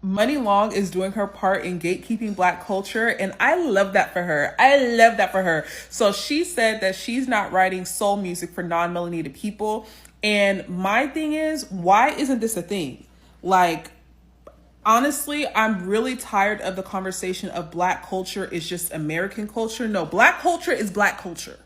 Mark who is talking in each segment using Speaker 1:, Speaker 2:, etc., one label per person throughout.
Speaker 1: Money Long is doing her part in gatekeeping Black culture, and I love that for her. I love that for her. So she said that she's not writing soul music for non-melanated people. And my thing is, why isn't this a thing? Like, honestly, I'm really tired of the conversation of Black culture is just American culture. No, Black culture is Black culture.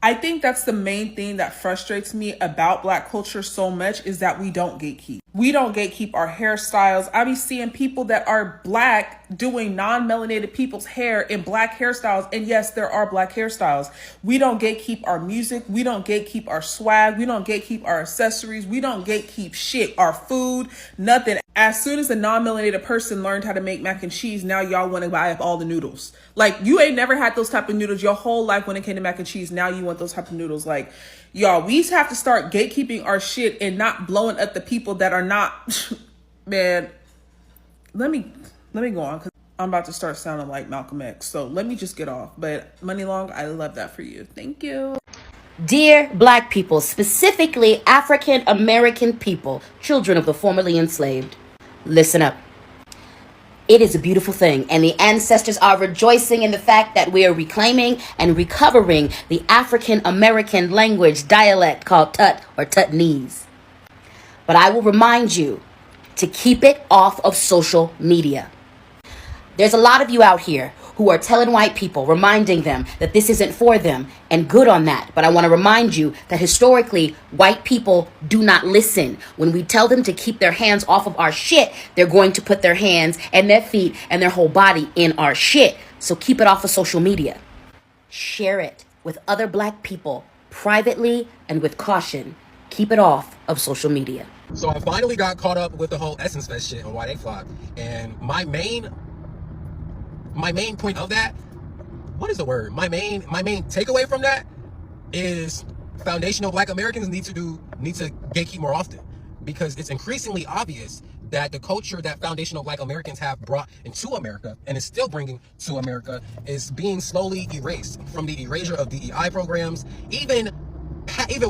Speaker 1: I think that's the main thing that frustrates me about Black culture so much is that we don't gatekeep. We don't gatekeep our hairstyles. I be seeing people that are Black doing non-melanated people's hair in Black hairstyles. And yes, there are Black hairstyles. We don't gatekeep our music. We don't gatekeep our swag. We don't gatekeep our accessories. We don't gatekeep shit, our food, nothing. As soon as a non-melanated person learned how to make mac and cheese, now y'all want to buy up all the noodles. Like, you ain't never had those type of noodles your whole life when it came to mac and cheese. Now you want those type of noodles. Like, y'all, we have to start gatekeeping our shit and not blowing up the people that are not. Man, let me go on, because I'm about to start sounding like Malcolm X. So let me just get off. But Money Long, I love that for you. Thank you.
Speaker 2: Dear Black people, specifically African American people, children of the formerly enslaved, listen up. It is a beautiful thing, and the ancestors are rejoicing in the fact that we are reclaiming and recovering the African American language dialect called Tut or Tutnese. But I will remind you to keep it off of social media. There's a lot of you out here who are telling white people, reminding them that this isn't for them, and good on that. But I want to remind you that historically, white people do not listen. When we tell them to keep their hands off of our shit, they're going to put their hands and their feet and their whole body in our shit. So keep it off of social media. Share it with other Black people privately and with caution. Keep it off of social media.
Speaker 3: So I finally got caught up with the whole Essence Fest shit on why they flopped. And my main point of that, what is the word? My main takeaway from that is foundational Black Americans need to gatekeep more often, because it's increasingly obvious that the culture that foundational Black Americans have brought into America and is still bringing to America is being slowly erased from the erasure of DEI programs. Even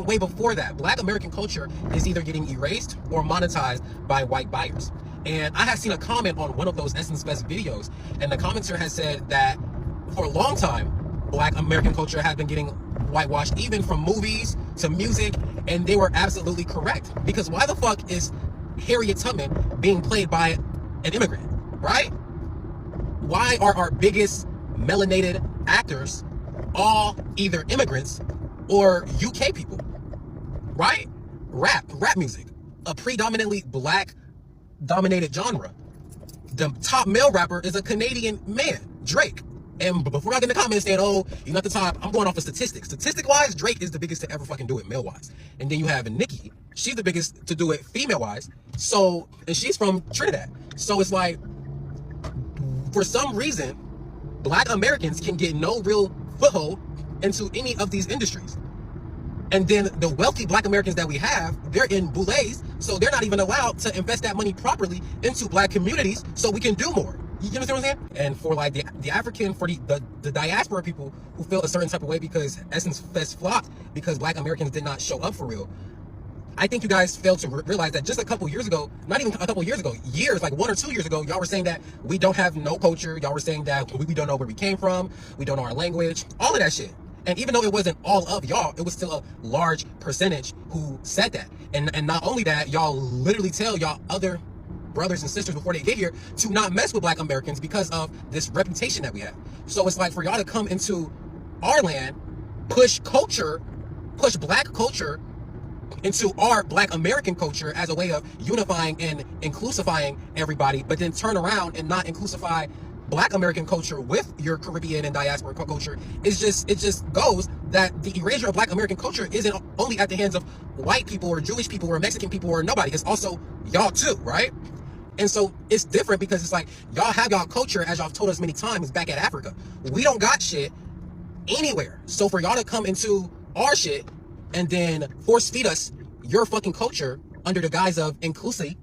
Speaker 3: way before that, Black American culture is either getting erased or monetized by white buyers. And I have seen a comment on one of those Essence Fest videos, and the commenter has said that for a long time, Black American culture has been getting whitewashed, even from movies to music, and they were absolutely correct. Because why the fuck is Harriet Tubman being played by an immigrant, right? Why are our biggest melanated actors all either immigrants or UK people, right? Rap music, a predominantly Black dominated genre. The top male rapper is a Canadian man, Drake. And before I get in the comments saying, oh, you're not the top, I'm going off of statistics. Statistic-wise, Drake is the biggest to ever fucking do it male-wise. And then you have Nicki. She's the biggest to do it female-wise. So, and she's from Trinidad. So it's like, for some reason, Black Americans can get no real foothold into any of these industries. And then the wealthy Black Americans that we have, they're in boulets, so they're not even allowed to invest that money properly into Black communities so we can do more. You understand what I'm saying? And for like the African, for the diaspora people who feel a certain type of way because Essence Fest flopped because Black Americans did not show up for real, I think you guys failed to realize that just a couple years ago, not even a couple years ago, years, like 1 or 2 years ago, y'all were saying that we don't have no culture. Y'all were saying that we don't know where we came from. We don't know our language, all of that shit. And even though it wasn't all of y'all, it was still a large percentage who said that. And not only that, y'all literally tell y'all other brothers and sisters before they get here to not mess with Black Americans because of this reputation that we have. So it's like for y'all to come into our land, push Black culture into our Black American culture as a way of unifying and inclusifying everybody, but then turn around and not inclusify Black American culture with your Caribbean and diaspora culture. It just goes that the erasure of Black American culture isn't only at the hands of white people or Jewish people or Mexican people or nobody. It's also y'all too, right? And so it's different because it's like y'all have y'all culture, as y'all told us many times, back at Africa. We don't got shit anywhere. So for y'all to come into our shit and then force feed us your fucking culture under the guise of inclusivity,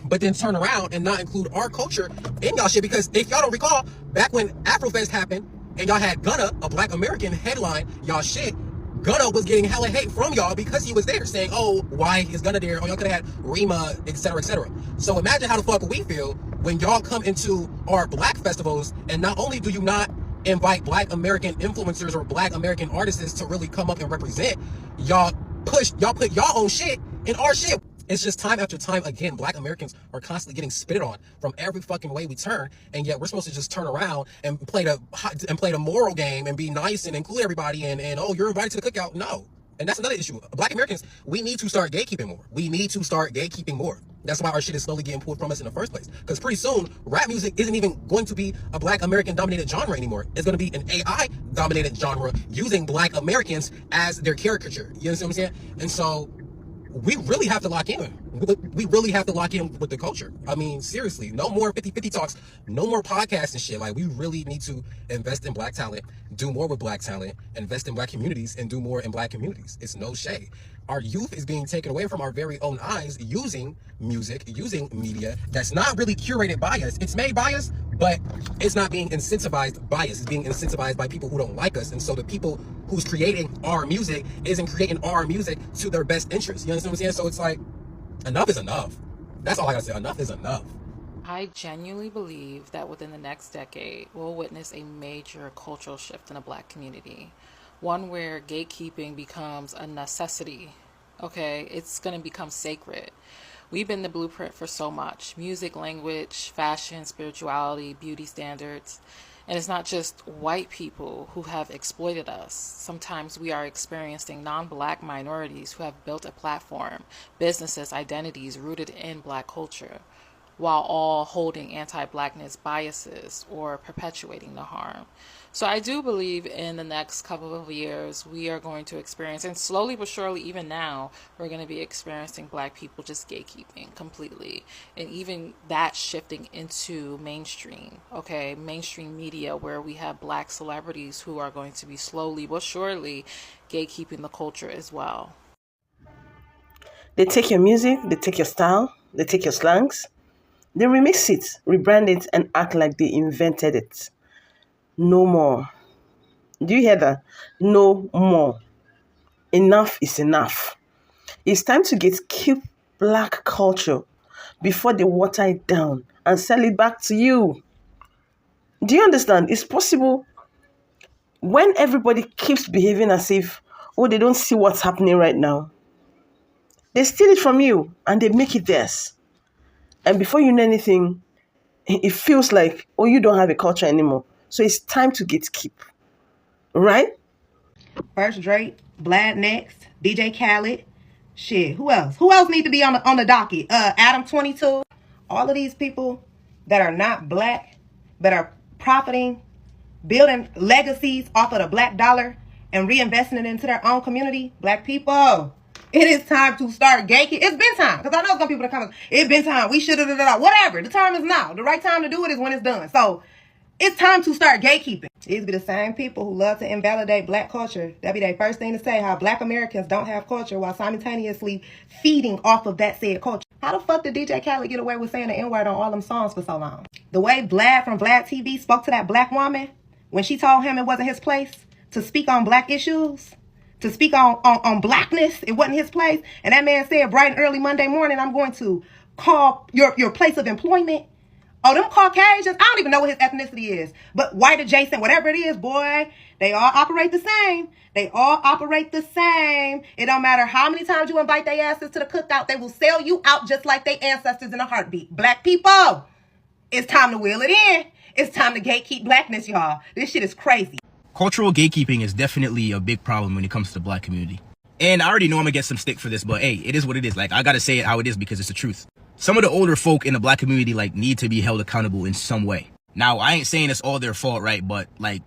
Speaker 3: but then turn around and not include our culture in y'all shit. Because if y'all don't recall, back when Afrofest happened and y'all had Gunna, a Black American, headline y'all shit, Gunna was getting hella hate from y'all because he was there, saying, oh, why is Gunna there? Oh, y'all could have had Rima, etc., etc. So imagine how the fuck we feel when y'all come into our black festivals, and not only do you not invite black American influencers or black American artists to really come up and represent, y'all put y'all own shit in our shit. It's just time after time again, black Americans are constantly getting spitted on from every fucking way we turn, and yet we're supposed to just turn around and play the moral game and be nice and include everybody and oh, you're invited to the cookout. No. And that's another issue. Black Americans, we need to start gatekeeping more. We need to start gatekeeping more. That's why our shit is slowly getting pulled from us in the first place. Because pretty soon, rap music isn't even going to be a black American dominated genre anymore. It's going to be an AI dominated genre using black Americans as their caricature. You understand what I'm saying? And so we really have to lock in. We really have to lock in with the culture. I mean, seriously, no more 50-50 talks, no more podcasts and shit. Like, we really need to invest in black talent, do more with black talent, invest in black communities, and do more in black communities. It's no shade. Our youth is being taken away from our very own eyes using music, using media that's not really curated by us. It's made by us, but it's not being incentivized by us. It's being incentivized by people who don't like us. And so the people who's creating our music isn't creating our music to their best interest. You understand what I'm saying? So it's like, enough is enough. That's all I gotta say. Enough is enough.
Speaker 4: I genuinely believe that within the next decade, we'll witness a major cultural shift in the black community. One where gatekeeping becomes a necessity. Okay, it's going to become sacred. We've been the blueprint for so much: music, language, fashion, spirituality, beauty standards. And it's not just white people who have exploited us. Sometimes we are experiencing non-black minorities who have built a platform, businesses, identities rooted in black culture, while all holding anti-blackness biases or perpetuating the harm. So I do believe in the next couple of years we are going to experience, and slowly but surely even now, we're going to be experiencing black people just gatekeeping completely. And even that shifting into mainstream, okay, mainstream media, where we have black celebrities who are going to be slowly but surely gatekeeping the culture as well.
Speaker 5: They take your music, they take your style, they take your slangs, they remix it, rebrand it, and act like they invented it. No more. Do you hear that? No more. Enough is enough. It's time to gatekeep black culture before they water it down and sell it back to you. Do you understand? It's possible when everybody keeps behaving as if, oh, they don't see what's happening right now. They steal it from you and they make it theirs. And before you know anything, it feels like, oh, you don't have a culture anymore. So it's time to gatekeep. Right?
Speaker 6: First Drake, Blad next, DJ Khaled. Shit, who else? Who else need to be on the docket? Adam 22. All of these people that are not black, that are profiting, building legacies off of the black dollar and reinvesting it into their own community. Black people, it is time to start gatekeeping. It's been time. Because I know some people that come, it's been time. We should have, whatever. The time is now. The right time to do it is when it's done. So it's time to start gatekeeping. These be the same people who love to invalidate black culture. That be their first thing to say, how black Americans don't have culture, while simultaneously feeding off of that said culture. How the fuck did DJ Khaled get away with saying the N-word on all them songs for so long? The way Vlad from Vlad TV spoke to that black woman when she told him it wasn't his place to speak on black issues, to speak on blackness, it wasn't his place. And that man said, bright and early Monday morning, I'm going to call your place of employment. Oh, them Caucasians, I don't even know what his ethnicity is. But white adjacent, whatever it is, boy, they all operate the same. They all operate the same. It don't matter how many times you invite their asses to the cookout, they will sell you out just like their ancestors in a heartbeat. Black people, it's time to wheel it in. It's time to gatekeep blackness, y'all. This shit is crazy.
Speaker 7: Cultural gatekeeping is definitely a big problem when it comes to the black community. And I already know I'm gonna get some stick for this, but hey, it is what it is. Like, I gotta say it how it is because it's the truth. Some of the older folk in the black community, like, need to be held accountable in some way. Now, I ain't saying it's all their fault, right? But, like,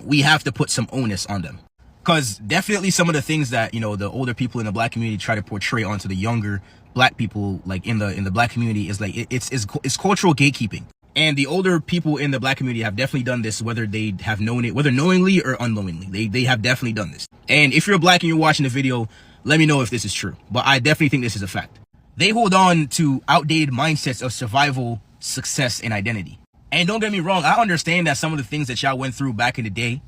Speaker 7: we have to put some onus on them. Because definitely some of the things that, you know, the older people in the black community try to portray onto the younger black people, like, in the black community is, like, it's cultural gatekeeping. And the older people in the black community have definitely done this, whether they have known it, whether knowingly or unknowingly. They have definitely done this. And if you're black and you're watching the video, let me know if this is true. But I definitely think this is a fact. They hold on to outdated mindsets of survival, success, and identity. And don't get me wrong, I understand that some of the things that y'all went through back in the day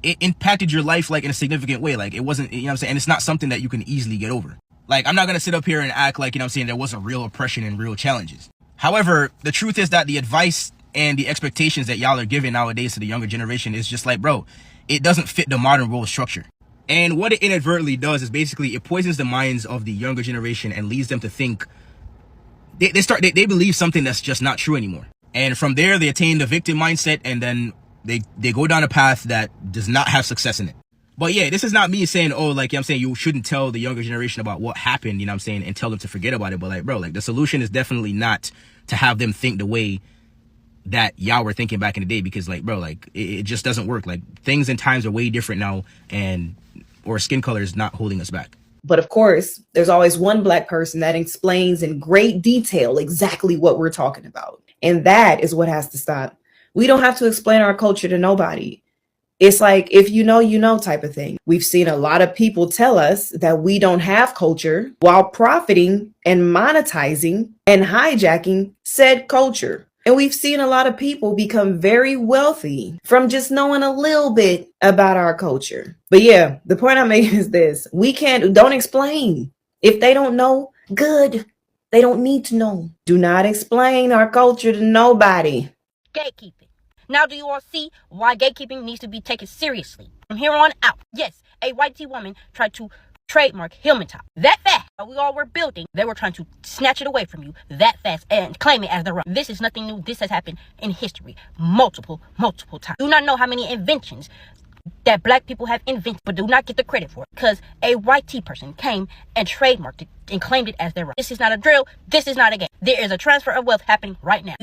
Speaker 7: it impacted your life like in a significant way. Like it wasn't, you know what I'm saying? And it's not something that you can easily get over. Like I'm not going to sit up here and act like, you know what I'm saying, there wasn't real oppression and real challenges. However, the truth is that the advice and the expectations that y'all are giving nowadays to the younger generation is just like, bro, it doesn't fit the modern world structure. And what it inadvertently does is basically it poisons the minds of the younger generation and leads them to think they believe something that's just not true anymore. And from there, they attain the victim mindset, and then they go down a path that does not have success in it. But yeah, this is not me saying, oh, like, you know what I'm saying, you shouldn't tell the younger generation about what happened, you know what I'm saying, and tell them to forget about it. But like, bro, like the solution is definitely not to have them think the way that y'all were thinking back in the day, because like, bro, like it just doesn't work. Like things and times are way different now, and or skin color is not holding us back.
Speaker 8: But of course, there's always one Black person that explains in great detail exactly what we're talking about. And that is what has to stop. We don't have to explain our culture to nobody. It's like, if you know type of thing. We've seen a lot of people tell us that we don't have culture while profiting and monetizing and hijacking said culture. And we've seen a lot of people become very wealthy from just knowing a little bit about our culture. But yeah, the point I'm making is this. Don't explain. If they don't know, good. They don't need to know. Do not explain our culture to nobody.
Speaker 2: Gatekeeping. Now do you all see why gatekeeping needs to be taken seriously? From here on out, yes, a white tea woman tried to trademark human top that fast. While we all were building, they were trying to snatch it away from you that fast and claim it as their own. This is nothing new. This has happened in history multiple times. Do not know how many inventions that Black people have invented, but do not get the credit for it, because a white tea person came and trademarked it and claimed it as their own. This is not a drill. This is not a game. There is a transfer of wealth happening right now.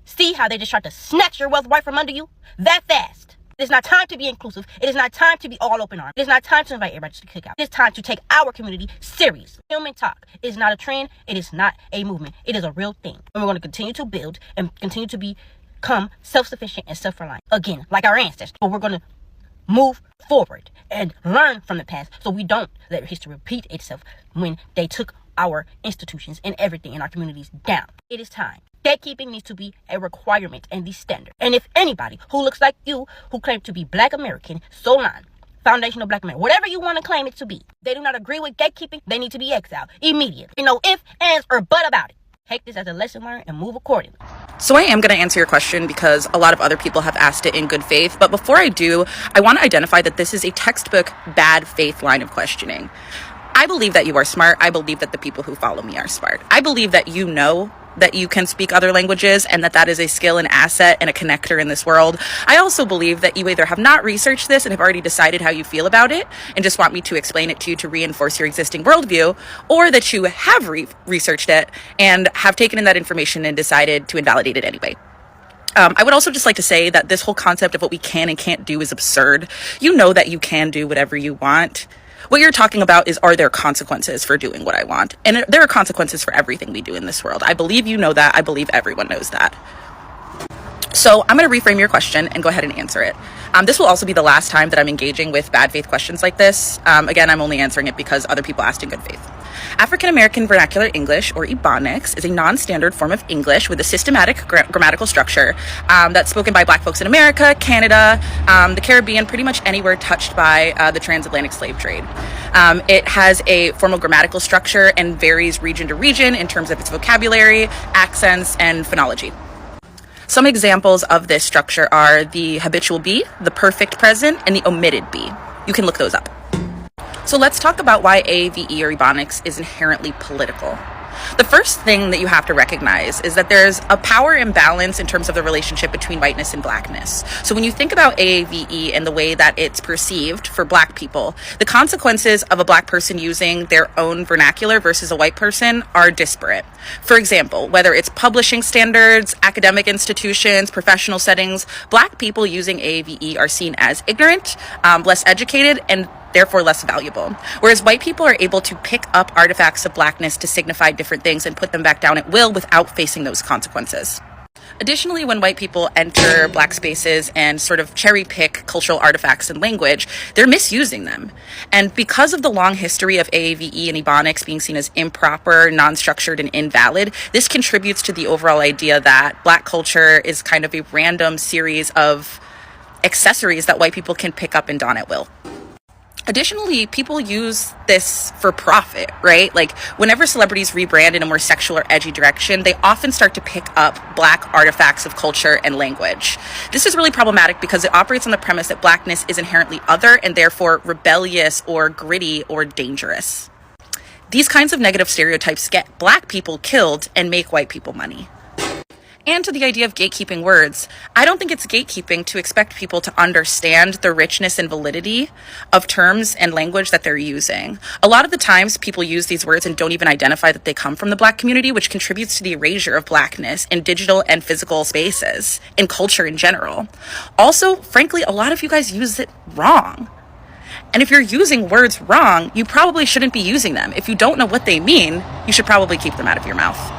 Speaker 2: See how they just tried to snatch your wealth right from under you that fast. It is not time to be inclusive. It is not time to be all open arms. It is not time to invite everybody to kick out. It is time to take our community seriously. Human talk is not a trend. It is not a movement. It is a real thing. And we're going to continue to build and continue to become self-sufficient and self-reliant. Again, like our ancestors. But we're going to move forward and learn from the past so we don't let history repeat itself when they took our institutions and everything in our communities down. It is time. Gatekeeping needs to be a requirement and the standard. And if anybody who looks like you, who claim to be Black American, Solon, foundational Black American, whatever you want to claim it to be, they do not agree with gatekeeping, they need to be exiled immediately. No ifs, ands, or but about it. Take this as a lesson learned and move accordingly.
Speaker 9: So I am going to answer your question because a lot of other people have asked it in good faith. But before I do, I want to identify that this is a textbook bad faith line of questioning. I believe that you are smart. I believe that the people who follow me are smart. I believe that you know that you can speak other languages and that is a skill, an asset, and a connector in this world. I also believe that you either have not researched this and have already decided how you feel about it and just want me to explain it to you to reinforce your existing worldview, or that you have researched it and have taken in that information and decided to invalidate it anyway. I would also just like to say that this whole concept of what we can and can't do is absurd. You know that you can do whatever you want. What you're talking about is, are there consequences for doing what I want? And there are consequences for everything we do in this world. I believe you know that. I believe everyone knows that. So I'm going to reframe your question and go ahead and answer it. This will also be the last time that I'm engaging with bad faith questions like this. Again, I'm only answering it because other people asked in good faith. African American Vernacular English, or Ebonics, is a non-standard form of English with a systematic grammatical structure that's spoken by Black folks in America, Canada, the Caribbean, pretty much anywhere touched by the transatlantic slave trade. It has a formal grammatical structure and varies region to region in terms of its vocabulary, accents, and phonology. Some examples of this structure are the habitual be, the perfect present, and the omitted be. You can look those up. So let's talk about why AAVE or Ebonics is inherently political. The first thing that you have to recognize is that there's a power imbalance in terms of the relationship between whiteness and Blackness. So when you think about AAVE and the way that it's perceived for Black people, the consequences of a Black person using their own vernacular versus a white person are disparate. For example, whether it's publishing standards, academic institutions, professional settings, Black people using AAVE are seen as ignorant, less educated, and therefore less valuable. Whereas white people are able to pick up artifacts of Blackness to signify different things and put them back down at will without facing those consequences. Additionally, when white people enter Black spaces and sort of cherry pick cultural artifacts and language, they're misusing them. And because of the long history of AAVE and Ebonics being seen as improper, non-structured, and invalid, this contributes to the overall idea that Black culture is kind of a random series of accessories that white people can pick up and don at will. Additionally, people use this for profit, right? Like whenever celebrities rebrand in a more sexual or edgy direction, they often start to pick up Black artifacts of culture and language. This is really problematic because it operates on the premise that Blackness is inherently other and therefore rebellious or gritty or dangerous. These kinds of negative stereotypes get Black people killed and make white people money. And to the idea of gatekeeping words, I don't think it's gatekeeping to expect people to understand the richness and validity of terms and language that they're using. A lot of the times people use these words and don't even identify that they come from the Black community, which contributes to the erasure of Blackness in digital and physical spaces, in culture in general. Also, frankly, a lot of you guys use it wrong. And if you're using words wrong, you probably shouldn't be using them. If you don't know what they mean, you should probably keep them out of your mouth.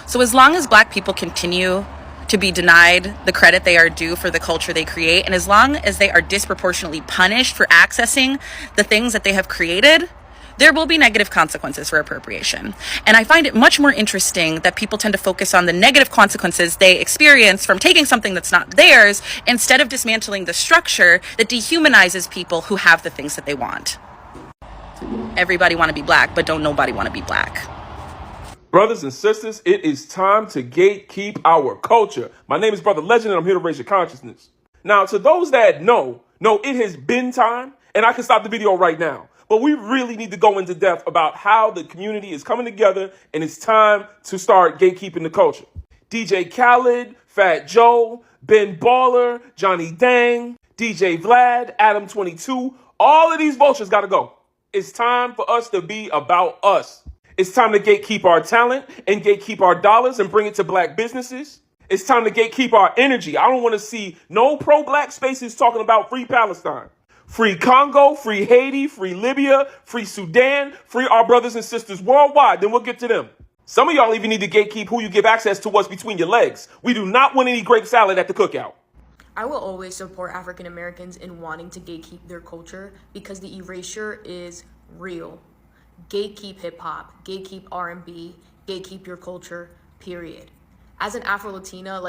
Speaker 9: So as long as Black people continue to be denied the credit they are due for the culture they create, and as long as they are disproportionately punished for accessing the things that they have created, there will be negative consequences for appropriation. And I find it much more interesting that people tend to focus on the negative consequences they experience from taking something that's not theirs, instead of dismantling the structure that dehumanizes people who have the things that they want. Everybody want to be Black, but don't nobody want to be Black.
Speaker 10: Brothers and sisters, it is time to gatekeep our culture. My name is Brother Legend, and I'm here to raise your consciousness. Now, to those that know, it has been time, and I can stop the video right now. But we really need to go into depth about how the community is coming together, and it's time to start gatekeeping the culture. DJ Khaled, Fat Joe, Ben Baller, Johnny Dang, DJ Vlad, Adam 22, all of these vultures got to go. It's time for us to be about us. It's time to gatekeep our talent and gatekeep our dollars and bring it to Black businesses. It's time to gatekeep our energy. I don't want to see no pro-Black spaces talking about free Palestine, free Congo, free Haiti, free Libya, free Sudan, free our brothers and sisters worldwide. Then we'll get to them. Some of y'all even need to gatekeep who you give access to what's between your legs. We do not want any grape salad at the cookout.
Speaker 11: I will always support African Americans in wanting to gatekeep their culture because the erasure is real. Gatekeep hip-hop, gatekeep R&B, gatekeep your culture, period. As an Afro-Latina,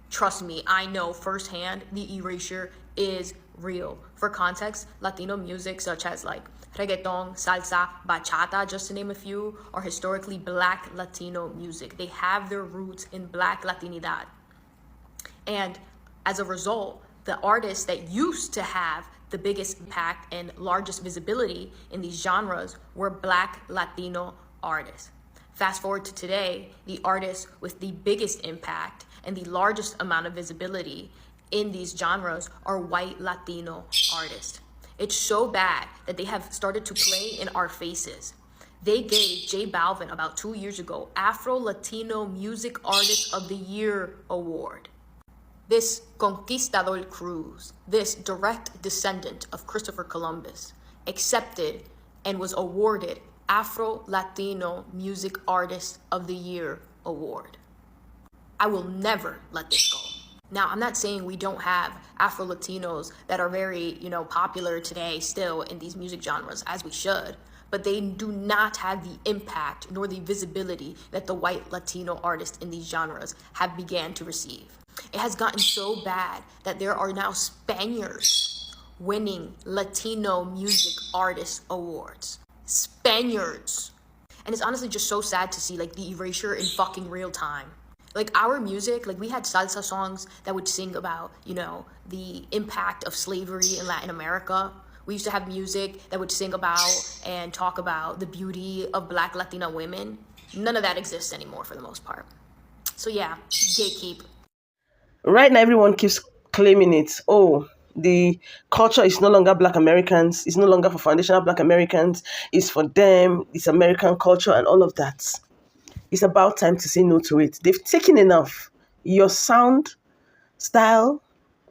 Speaker 11: trust me, I know firsthand the erasure is real. For context, Latino music such as reggaeton, salsa, bachata, just to name a few, are historically Black Latino music. They have their roots in Black Latinidad. And as a result, the artists that used to have the biggest impact and largest visibility in these genres were Black Latino artists. Fast forward to today, the artists with the biggest impact and the largest amount of visibility in these genres are white Latino artists. It's so bad that they have started to play in our faces. They gave J Balvin about 2 years ago Afro-Latino Music Artist of the Year award. This conquistador Cruz, this direct descendant of Christopher Columbus, accepted and was awarded Afro-Latino Music Artist of the Year award. I will never let this go. Now, I'm not saying we don't have Afro-Latinos that are very, popular today still in these music genres, as we should, but they do not have the impact nor the visibility that the white Latino artists in these genres have began to receive. It has gotten so bad that there are now Spaniards winning Latino Music Artist Awards. Spaniards. And it's honestly just so sad to see the erasure in fucking real time. Our music, we had salsa songs that would sing about, the impact of slavery in Latin America. We used to have music that would sing about and talk about the beauty of Black Latina women. None of that exists anymore for the most part. So yeah, gatekeep.
Speaker 5: Right now, everyone keeps claiming it. Oh, the culture is no longer Black Americans. It's no longer for foundational Black Americans. It's for them. It's American culture and all of that. It's about time to say no to it. They've taken enough. Your sound, style,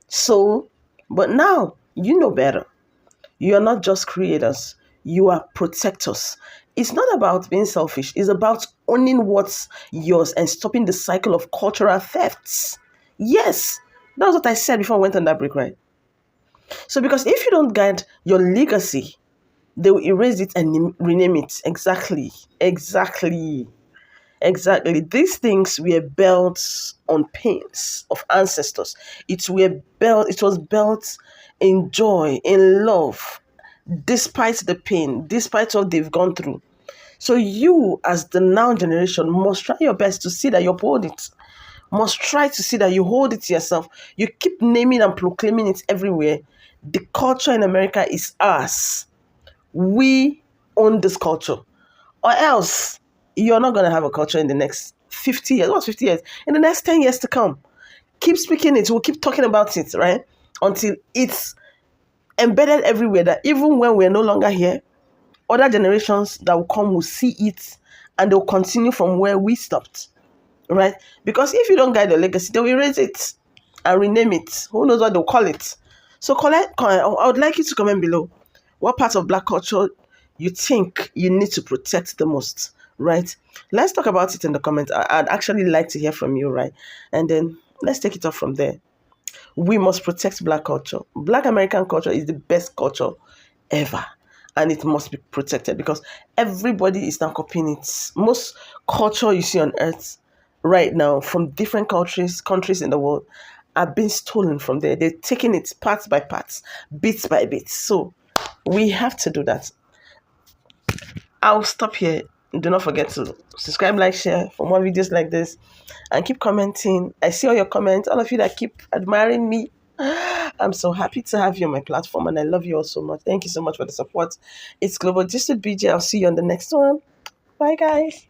Speaker 5: soul. But now, you know better. You are not just creators. You are protectors. It's not about being selfish. It's about owning what's yours and stopping the cycle of cultural thefts. Yes, that was what I said before I went on that break, right? So because if you don't guard your legacy, they will erase it and rename it. Exactly. Exactly. These things were built on pains of ancestors. It was built in joy, in love, despite the pain, despite what they've gone through. So you, as the now generation, must try your best to see that you uphold it. Must try to see that you hold it to yourself. You keep naming and proclaiming it everywhere. The culture in America is ours. We own this culture. Or else you're not going to have a culture in the next 50 years. What's 50 years? In the next 10 years to come. Keep speaking it. We'll keep talking about it, right? Until it's embedded everywhere that even when we're no longer here, other generations that will come will see it and they'll continue from where we stopped, right? Because if you don't guide your legacy, they will erase it and rename it. Who knows what they'll call it? So I would like you to comment below what part of Black culture you think you need to protect the most, right? Let's talk about it in the comments. I'd actually like to hear from you, right? And then let's take it off from there. We must protect Black culture. Black American culture is the best culture ever. And it must be protected because everybody is now copying it. Most culture you see on earth right now from different countries in the world are being stolen from there. They're taking it parts by parts, bits by bits. So we have to do that. I'll stop here. Do not forget to subscribe, like, share for more videos like this and keep commenting. I see all your comments, all of you that keep admiring me. I'm so happy to have you on my platform and I love you all so much. Thank you so much for the support. It's Global Gist with Beejay. I'll see you on the next one. Bye, guys.